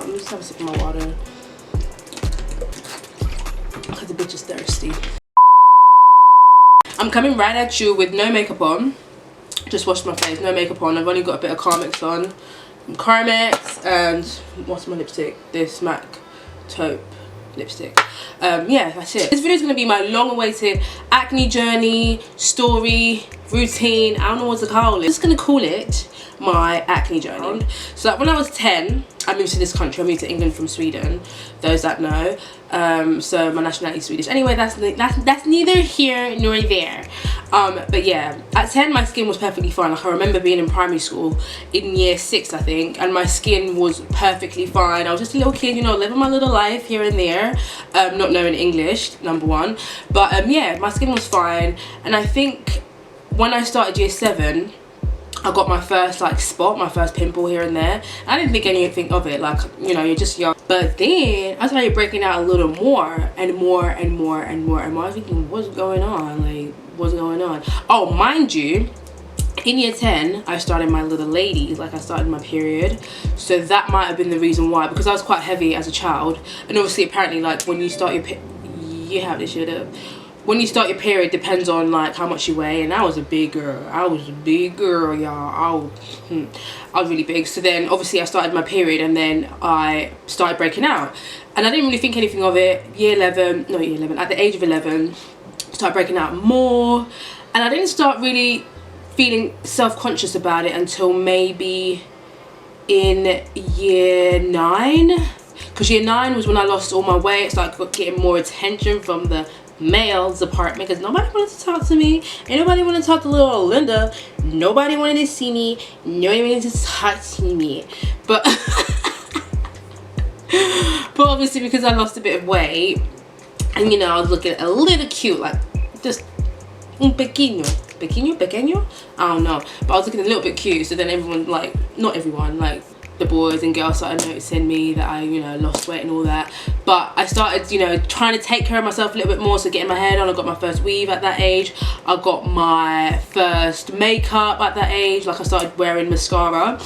Let me just have a sip of my water. Because the bitch is thirsty. I'm coming right at you with no makeup on. Just washed my face, no makeup on. I've only got a bit of Carmex on. Carmex and what's my lipstick? This MAC taupe lipstick. Yeah, that's it. This video is going to be my long-awaited acne journey, story, routine. I don't know what to call it. I'm just going to call it my acne journey. So like, when I was 10, I moved to this country. I moved to England from Sweden, those that know. So my nationality is Swedish. Anyway, that's neither here nor there. But yeah, at 10 my skin was perfectly fine. Like I remember being in primary school in year 6 I think, and my skin was perfectly fine. I was just a little kid, you know, living my little life here and there, not knowing English, number one. But yeah, my skin was fine, and I think when I started year 7 I got my first like spot, my first pimple here and there. I didn't think anything of it, like, you know, you're just young. But then I started breaking out a little more and more and more and more and more. I was thinking, what's going on? Like, what's going on? Oh, mind you, in year 10 I started my little lady, like I started my period. So that might have been the reason why, because I was quite heavy as a child. And obviously apparently like when you start your you have this shit up. When you start your period depends on like how much you weigh, and I was a big girl. I was a big girl, y'all. I was really big. So then obviously I started my period, and then I started breaking out, and I didn't really think anything of it. At the age of 11 started breaking out more, and I didn't start really feeling self-conscious about it until maybe in year 9, because year 9 was when I lost all my weight. So I got getting more attention from the male's apartment, because nobody wanted to talk to me, and nobody wanted to talk to little Lynda. Nobody wanted to see me. Nobody wanted to talk to me. But but obviously because I lost a bit of weight, and you know I was looking a little cute, like just un pequeño, I don't know, but I was looking a little bit cute. So then everyone, like, not everyone, like the boys and girls started noticing me, that I, you know, lost weight and all that. But I started, you know, trying to take care of myself a little bit more. So getting my hair done, I got my first weave at that age. I got my first makeup at that age. Like I started wearing mascara.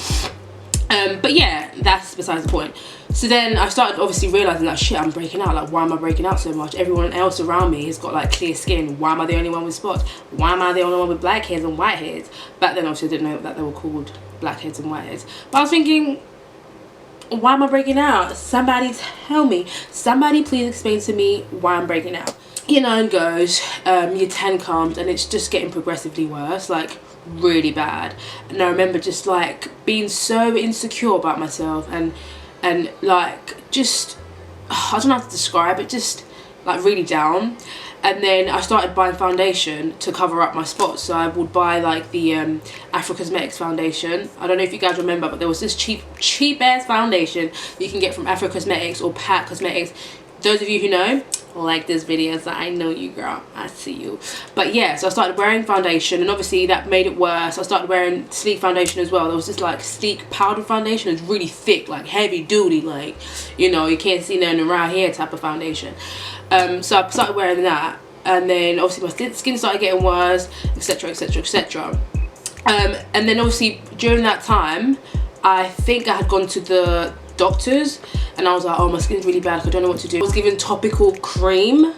But yeah, that's besides the point. So then I started obviously realizing that shit, I'm breaking out. Like, why am I breaking out so much? Everyone else around me has got like clear skin. Why am I the only one with spots? Why am I the only one with blackheads and whiteheads? Back then obviously I didn't know that they were called blackheads and whiteheads. But I was thinking, why am I breaking out? Somebody tell me. Somebody please explain to me why I'm breaking out. Year 9 goes, year 10 comes, and it's just getting progressively worse, like really bad. And I remember just like being so insecure about myself, and like just, I don't know how to describe it, just like really down. And then I started buying foundation to cover up my spots. So I would buy like the Afro Cosmetics foundation. I don't know if you guys remember, but there was this cheap ass foundation you can get from Afro Cosmetics or Pat Cosmetics. Those of you who know, like this video, so I know you, girl, I see you. But yeah, so I started wearing foundation, and obviously that made it worse. I started wearing sleek foundation as well. There was this like sleek powder foundation. It's really thick, like heavy duty, like, you know, you can't see nothing around here type of foundation. So I started wearing that, and then obviously my skin started getting worse, etc, etc, etc. And then obviously during that time I think I had gone to the doctors, and I was like, oh, my skin's really bad, I don't know what to do. I was given topical cream,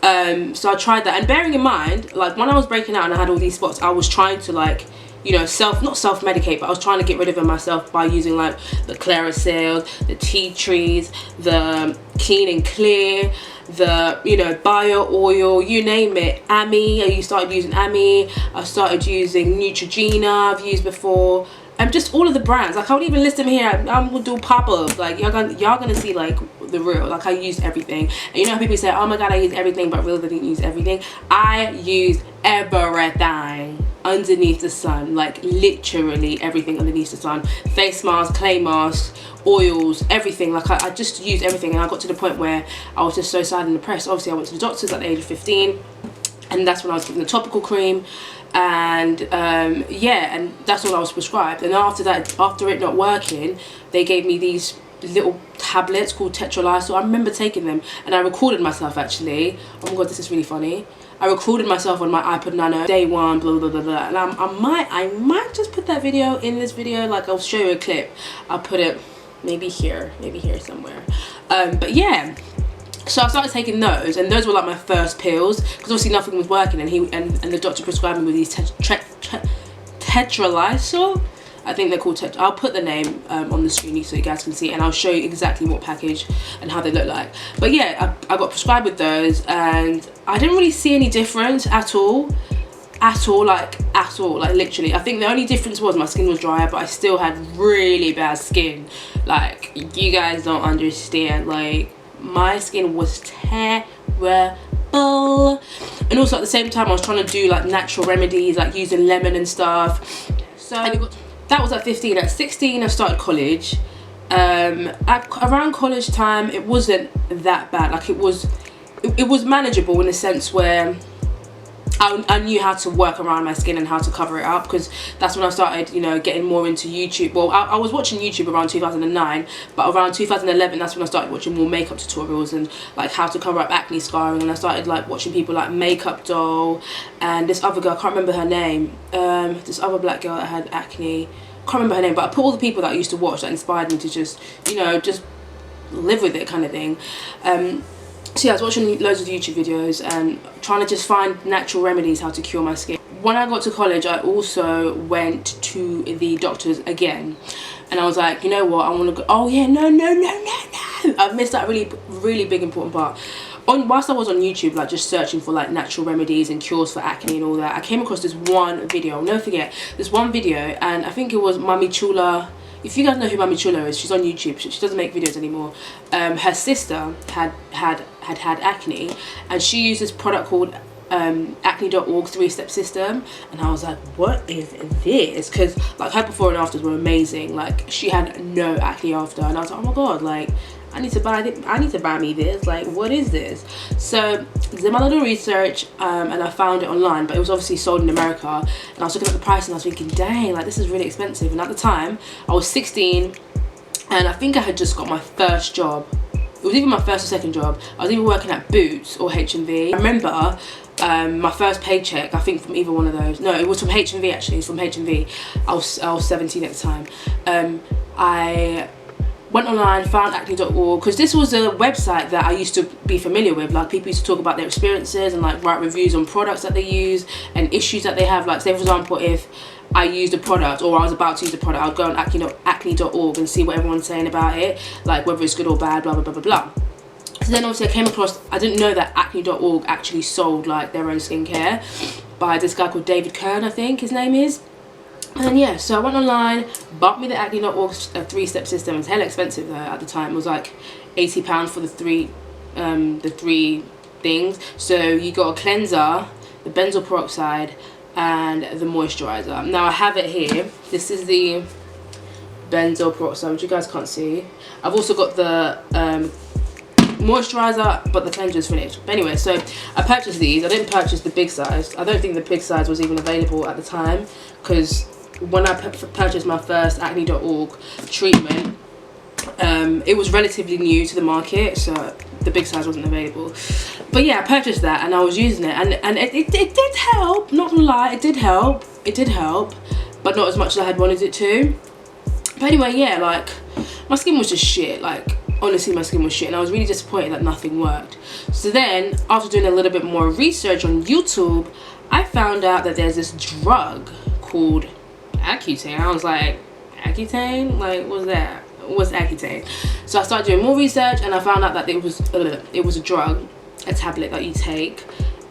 so I tried that. And bearing in mind, like when I was breaking out and I had all these spots, I was trying to like, you know, not self-medicate, but I was trying to get rid of it myself by using like the Claricel, the tea trees, the Clean and Clear, the, you know, bio oil, you name it. I started using Ami. I started using Neutrogena, I've used before. Just all of the brands. Like I would even list them here. I'm gonna do pop-ups. Like y'all gonna see like the real. Like I used everything. And you know how people say, oh my god, I use everything, but really didn't use everything. I used everything underneath the sun. Like literally everything underneath the sun. Face masks, clay masks, oils, everything. Like I just used everything, and I got to the point where I was just so sad and depressed. Obviously I went to the doctors at the age of 15, and that's when I was given the topical cream. And yeah, and that's all I was prescribed. And after that, after it not working, they gave me these little tablets called Tetralysal. I remember taking them, and I recorded myself actually. Oh my god, this is really funny. I recorded myself on my iPod Nano, day 1, blah blah blah blah. And I might just put that video in this video. Like I'll show you a clip. I'll put it maybe here somewhere. But yeah, so I started taking those, and those were like my first pills, because obviously nothing was working, and the doctor prescribed me with these tetralysal. I think they're called I'll put the name on the screen so you guys can see, and I'll show you exactly what package and how they look like. But yeah, I got prescribed with those, and I didn't really see any difference at all, like literally. I think the only difference was my skin was drier, but I still had really bad skin. Like, you guys don't understand, like, my skin was terrible. And also at the same time I was trying to do like natural remedies, like using lemon and stuff. So that was at 15. At 16 I started college. Around college time it wasn't that bad. Like, it was manageable in the sense where I knew how to work around my skin and how to cover it up, because that's when I started, you know, getting more into YouTube. Well, I was watching YouTube around 2009, but around 2011 that's when I started watching more makeup tutorials and like how to cover up acne scarring, and I started like watching people like Makeup Doll and this other girl, I can't remember her name, this other black girl that had acne, can't remember her name, but I put all the people that I used to watch that inspired me to just, you know, just live with it kind of thing. So yeah, I was watching loads of YouTube videos and trying to just find natural remedies how to cure my skin. When I got to college, I also went to the doctors again, and I was like, you know what, I want to go. Oh yeah, no, I missed that really big important part. Whilst I was on YouTube, like just searching for like natural remedies and cures for acne and all that, I came across this one video. I'll never forget this one video, and I think it was Mami Chula. If you guys know who Mami Chula is, she's on YouTube. She doesn't make videos anymore. Her sister had acne, and she used this product called acne.org 3-step system, and I was like, what is this? Because like her before and afters were amazing. Like, she had no acne after, and I was like, oh my god, like I need to buy me this. Like, what is this? So I did my little research, and I found it online, but it was obviously sold in America, and I was looking at the price and I was thinking, dang, like this is really expensive. And at the time I was 16, and I think I had just got my first job. It was either my first or second job. I was either working at Boots or H&V. I remember my first paycheck, I think from either one of those. No, it was from H&V actually. It's from H&V. I was 17 at the time. I went online, found acne.org, because this was a website that I used to be familiar with. Like, people used to talk about their experiences and like write reviews on products that they use and issues that they have. Like, say for example, if I used a product or I was about to use a product, I'd go on acne.org and see what everyone's saying about it, like whether it's good or bad, blah blah blah blah blah. So then obviously I came across, I didn't know that acne.org actually sold like their own skincare by this guy called David Kern, I think his name is. And then yeah, so I went online, bought me the acne.org 3-step system. It's hella expensive though at the time. It was like £80 for the three things. So you got a cleanser, the benzoyl peroxide, and the moisturizer. Now I have it here. This is the benzoyl peroxide, which you guys can't see. I've also got the moisturizer, but the cleanser is finished. But anyway, so I purchased these. I didn't purchase the big size. I don't think the big size was even available at the time, because when I purchased my first acne.org treatment, it was relatively new to the market, so the big size wasn't available. But yeah, I purchased that and I was using it, and it did help, not gonna lie, it did help, but not as much as I had wanted it to. But anyway, yeah, like my skin was just shit. Like, honestly, my skin was shit, and I was really disappointed that nothing worked. So then, after doing a little bit more research on YouTube, I found out that there's this drug called accutane. I was like, accutane? Like, what's that? What's accutane? So I started doing more research, and I found out that it was a drug, a tablet that you take,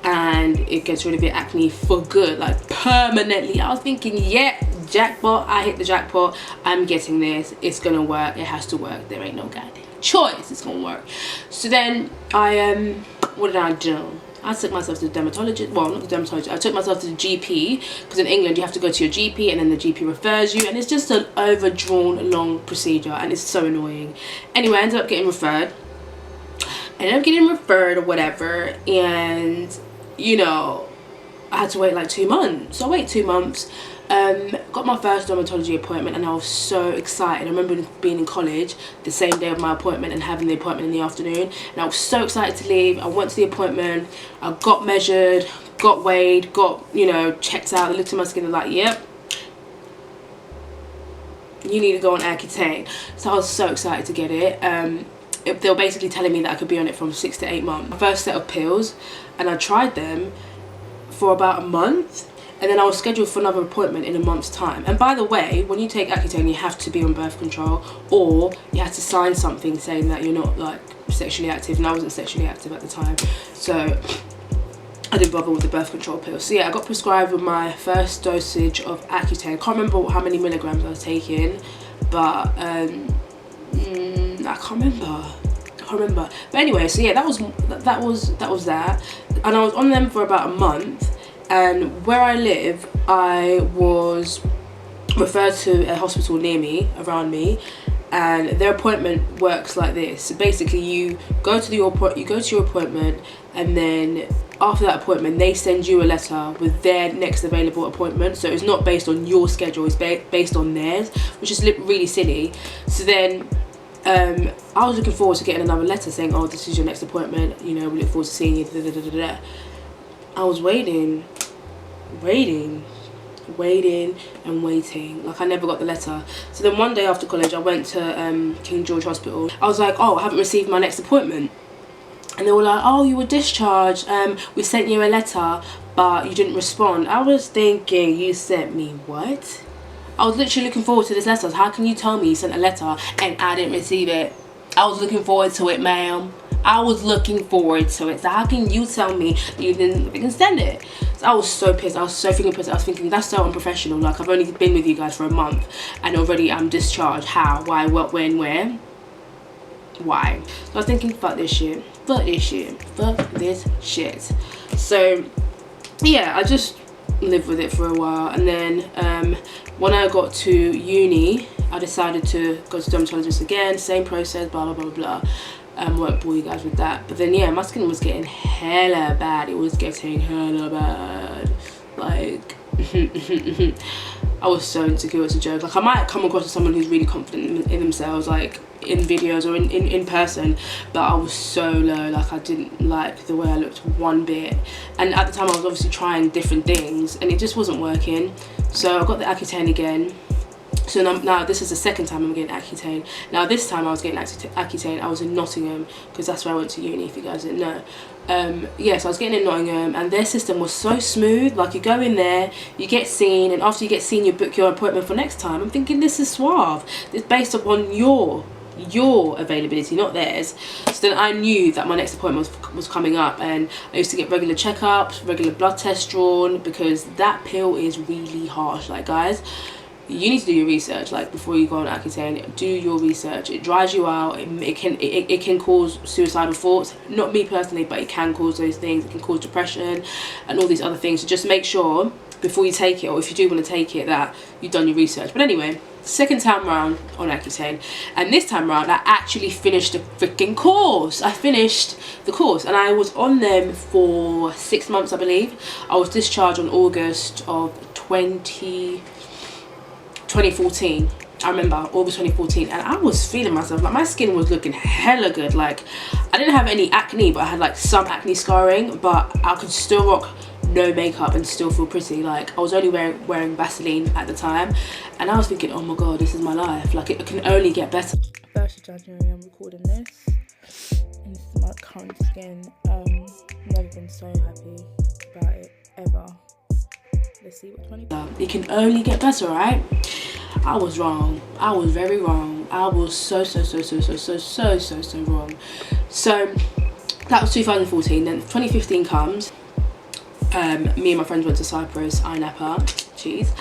and it gets rid of your acne for good, like permanently. I was thinking, yeah, jackpot, I hit the jackpot, I'm getting this, it's gonna work, it has to work, there ain't no goddamn choice, it's gonna work. So then I what did I do? I took myself to the dermatologist, well, not the dermatologist, I took myself to the GP, because in England you have to go to your GP and then the GP refers you, and it's just an overdrawn long procedure, and it's so annoying. Anyway, I ended up getting referred. Or whatever, and you know, I had to wait like 2 months. So I waited 2 months, got my first dermatology appointment, and I was so excited. I remember being in college the same day of my appointment and having the appointment in the afternoon, and I was so excited to leave. I went to the appointment, I got measured, got weighed, got, you know, checked out. They looked at my skin and like, yep, you need to go on Accutane. So I was so excited to get it. They were basically telling me that I could be on it from 6 to 8 months. First set of pills, and I tried them for about a month, and then I was scheduled for another appointment in a month's time. And by the way, when you take Accutane, you have to be on birth control, or you have to sign something saying that you're not like sexually active, and I wasn't sexually active at the time, so I didn't bother with the birth control pills. So yeah, I got prescribed with my first dosage of Accutane. I can't remember how many milligrams I was taking, but I can't remember. But anyway, so yeah, that was that, and I was on them for about a month. And where I live, I was referred to a hospital near me, around me, and their appointment works like this. So basically, you go to your appointment, and then after that appointment, they send you a letter with their next available appointment. So it's not based on your schedule; it's based on theirs, which is really silly. So then I was looking forward to getting another letter saying, "Oh, this is your next appointment. You know, we look forward to seeing you." Da, da, da, da, da. I was waiting, and waiting. Like, I never got the letter. So then one day after college, I went to King George Hospital. I was like, "Oh, I haven't received my next appointment." And they were like, "Oh, you were discharged. We sent you a letter, but you didn't respond." I was thinking, you sent me what? I was literally looking forward to this letter. How can you tell me you sent a letter and I didn't receive it? I was looking forward to it, ma'am. I was looking forward to it. So how can you tell me that you didn't send it? So I was so pissed. I was so freaking pissed. I was thinking, that's so unprofessional. Like, I've only been with you guys for a month and already I'm discharged. How? Why? What? When? Where? Why? So I was thinking, fuck this shit. Fuck this shit. Fuck this shit. So yeah, I just lived with it for a while, and then when I got to uni, I decided to go to dermatologist again. Same process, blah blah blah blah. Won't bore you guys with that. But then yeah, my skin was getting hella bad. It was getting hella bad. Like I was so insecure, it's a joke. Like, I might come across as someone who's really confident in themselves, like in videos or in person, but I was so low. Like, I didn't like the way I looked one bit. And at the time I was obviously trying different things and it just wasn't working. So I got the Accutane again. So now this is the second time I'm getting Accutane. Now this time I was getting Accutane, I was in Nottingham, because that's where I went to uni, if you guys didn't know. Yes, I was getting in Nottingham, and their system was so smooth. Like, you go in there, you get seen, and after you get seen, you book your appointment for next time. I'm thinking, this is suave. It's based upon your availability, not theirs. So then I knew that my next appointment was coming up, and I used to get regular checkups, regular blood tests drawn, because that pill is really harsh. Like, guys, you need to do your research. Like, before you go on Accutane, do your research. It dries you out. It can cause suicidal thoughts. Not me personally, but it can cause those things. It can cause depression and all these other things. So just make sure before you take it, or if you do want to take it, that you've done your research. But anyway, second time round on Accutane, and this time round I actually finished the freaking course. I finished the course, and I was on them for 6 months, I believe. I was discharged on August of 2014. I remember August 2014, and I was feeling myself. Like, my skin was looking hella good. Like, I didn't have any acne, but I had like some acne scarring, but I could still rock no makeup and still feel pretty. Like, I was only wearing Vaseline at the time, and I was thinking, oh my god, this is my life. Like, it can only get better. 1st of January, I'm recording this, and this is my current skin. Never been so happy about it ever. Let's see what 20. It can only get better, right? I was wrong. I was very wrong. I was so wrong. So that was 2014. Then 2015 comes. Me and my friends went to Cyprus, Napa, cheese.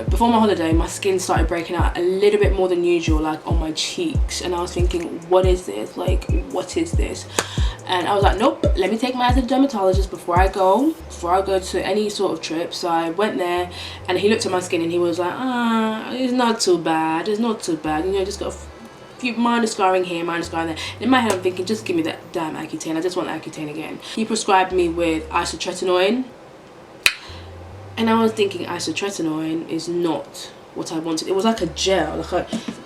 Before my holiday, my skin started breaking out a little bit more than usual, like on my cheeks, and I was thinking, what is this? Like, what is this? And I was like, nope, let me take my ass to the dermatologist before I go to any sort of trip. So I went there, and he looked at my skin and he was like, it's not too bad, it's not too bad, you know, just got a few minor scarring here, minor scarring there. And in my head I'm thinking, just give me that damn Accutane, I just want Accutane again. He prescribed me with isotretinoin, and I was thinking isotretinoin is not what I wanted. It was like a gel,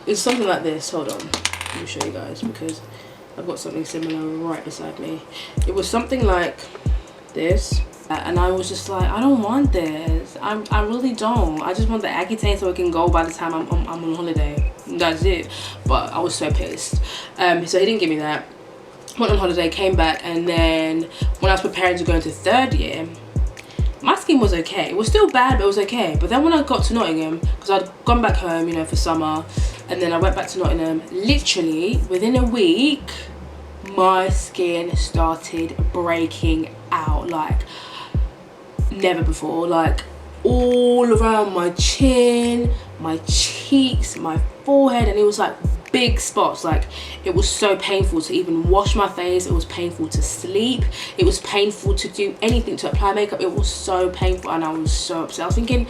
it's something like this. Hold on, let me show you guys, because I've got something similar right beside me. It was something like this. And I was just like, I don't want this. I really don't. I just want the accutane so it can go by the time I'm on holiday. That's it. But I was so pissed. So he didn't give me that. Went on holiday, came back, and then when I was preparing to go into 3rd year, my skin was okay. It was still bad, but it was okay. But then when I got to Nottingham, because I'd gone back home, you know, for summer, and then I went back to Nottingham, literally within a week, my skin started breaking out like never before. Like all around my chin, my cheeks, my forehead, and it was like big spots. Like it was so painful to even wash my face. It was painful to sleep. It was painful to do anything, to apply makeup. It was so painful, and I was so upset. I was thinking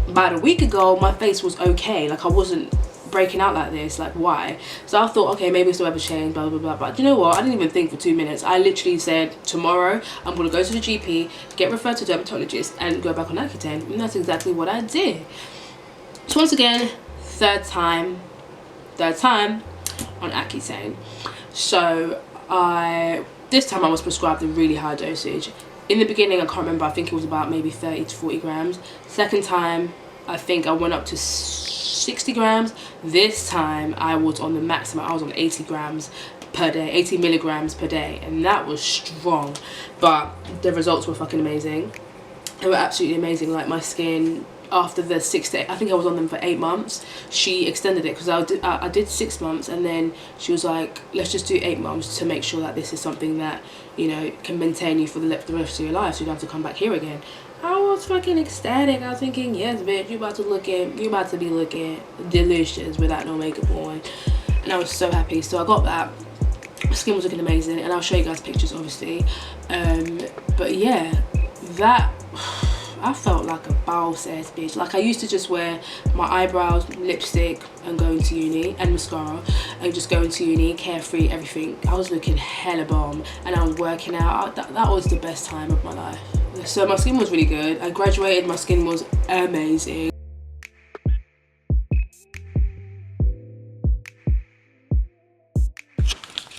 about a week ago my face was okay, like I wasn't breaking out like this, like why? So I thought, okay, maybe it's the weather change, blah blah blah. But you know what, I didn't even think for 2 minutes. I literally said, tomorrow I'm gonna go to the GP, get referred to a dermatologist, and go back on Accutane. And that's exactly what I did. So once again, third time on Accutane. So this time I was prescribed a really high dosage. In the beginning, I can't remember, I think it was about maybe 30 to 40 grams. Second time, I think I went up to 60 grams. This time I was on the maximum. I was on 80 grams per day, 80 milligrams per day, and that was strong. But the results were fucking amazing. They were absolutely amazing. Like my skin, after the 6 to 8, I think I was on them for 8 months. She extended it because I did 6 months, and then she was like, let's just do 8 months to make sure that this is something that, you know, can maintain you for the rest of your life, so you don't have to come back here again. I was fucking ecstatic. I was thinking, yes bitch, you about to be looking delicious without no makeup on. And I was so happy. So I got that. My skin was looking amazing, and I'll show you guys pictures obviously. But yeah, that I felt like a boss ass bitch. Like I used to just wear my eyebrows, lipstick, and go into uni, and mascara, and just go into uni, carefree, everything. I was looking hella bomb, and I was working out. That was the best time of my life. So my skin was really good. I graduated, my skin was amazing.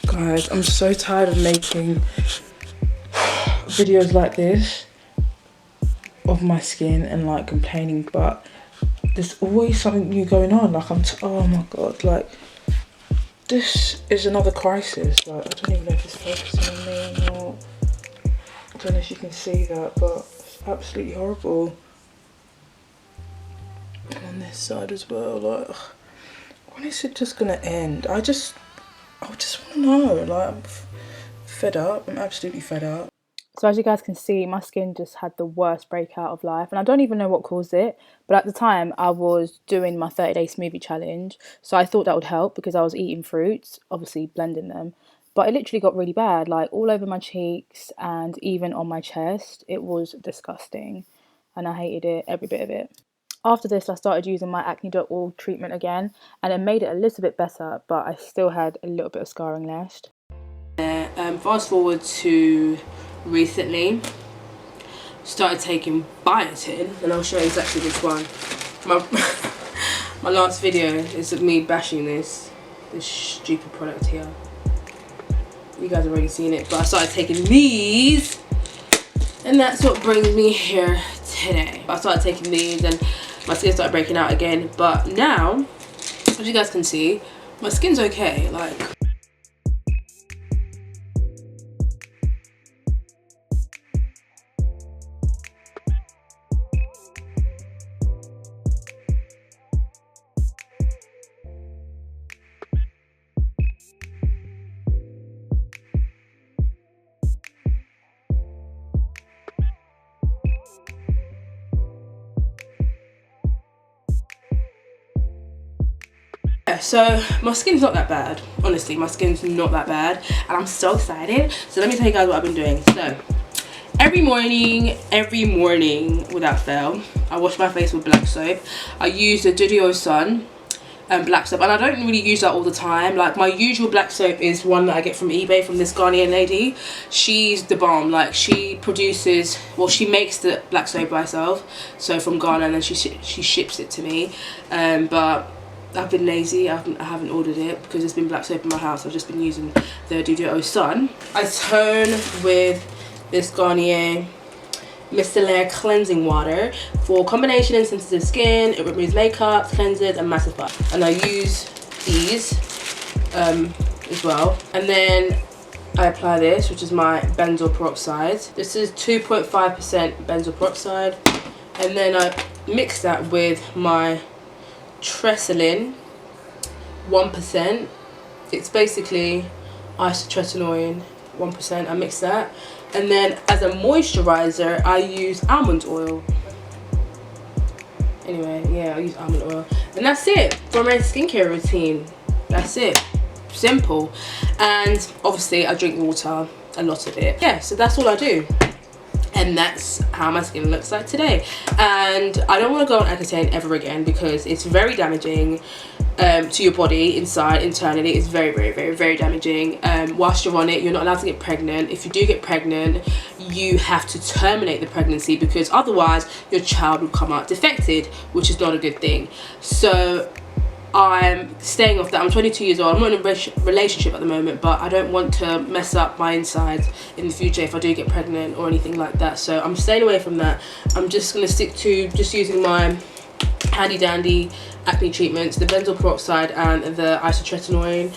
Guys, I'm so tired of making videos like this of my skin and like complaining, but there's always something new going on. Like oh my god, like this is another crisis. Like I don't even know if it's focusing on me or not. I don't know if you can see that, but it's absolutely horrible. And on this side as well, like when is it just gonna end? I just want to know. Like I'm fed up. I'm absolutely fed up. So as you guys can see, my skin just had the worst breakout of life, and I don't even know what caused it, but at the time I was doing my 30-day smoothie challenge, so I thought that would help because I was eating fruits, obviously blending them, but it literally got really bad, like all over my cheeks and even on my chest. It was disgusting, and I hated it, every bit of it. After this, I started using my Acne.oil treatment again, and it made it a little bit better, but I still had a little bit of scarring left. Fast forward to recently, started taking biotin, and I'll show you exactly which one. My last video is of me bashing this stupid product here. You guys have already seen it, but I started taking these, and that's what brings me here today. I started taking these, and my skin started breaking out again. But now, as you guys can see, my skin's okay. Like, so my skin's not that bad. Honestly, my skin's not that bad, and I'm so excited. So let me tell you guys what I've been doing. So every morning without fail, I wash my face with black soap. I use the Studio Sun black soap, and I don't really use that all the time. Like my usual black soap is one that I get from eBay from this Garnier lady. She's the bomb. Like she produces, well, she makes the black soap by herself, so from Ghana, and then she ships it to me. But I've been lazy. I haven't ordered it because there's been black soap in my house. I've just been using the Studio Sun. I tone with this Garnier Micellar cleansing water for combination and sensitive skin. It removes makeup, cleanses and mattifies, and I use these as well. And then I apply this, which is my benzoyl peroxide. This is 2.5% benzoyl peroxide, and then I mix that with my Tressolin 1%. It's basically isotretinoin 1%. I mix that, and then as a moisturizer I use almond oil. Anyway, yeah, I use almond oil, and that's it for my skincare routine. That's it, simple. And obviously I drink water, a lot of it. Yeah, so that's all I do, and that's how my skin looks like today. And I don't want to go on accutane ever again because it's very damaging to your body internally. It's very damaging. Whilst you're on it, you're not allowed to get pregnant. If you do get pregnant, you have to terminate the pregnancy, because otherwise your child will come out defected, which is not a good thing. So I'm staying off that. I'm 22 years old. I'm not in a relationship at the moment, but I don't want to mess up my insides in the future if I do get pregnant or anything like that. So I'm staying away from that. I'm just going to stick to just using my handy dandy acne treatments, the benzoyl peroxide and the isotretinoin,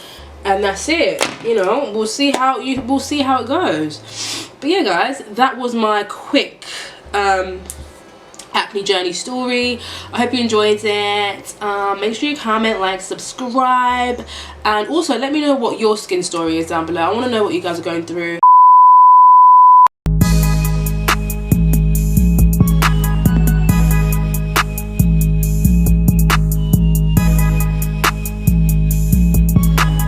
and that's it. You know, we'll see how it goes. But yeah, guys, that was my quick acne journey story. I hope you enjoyed it. Make sure you comment, like, subscribe, and also let me know what your skin story is down below. I want to know what you guys are going through.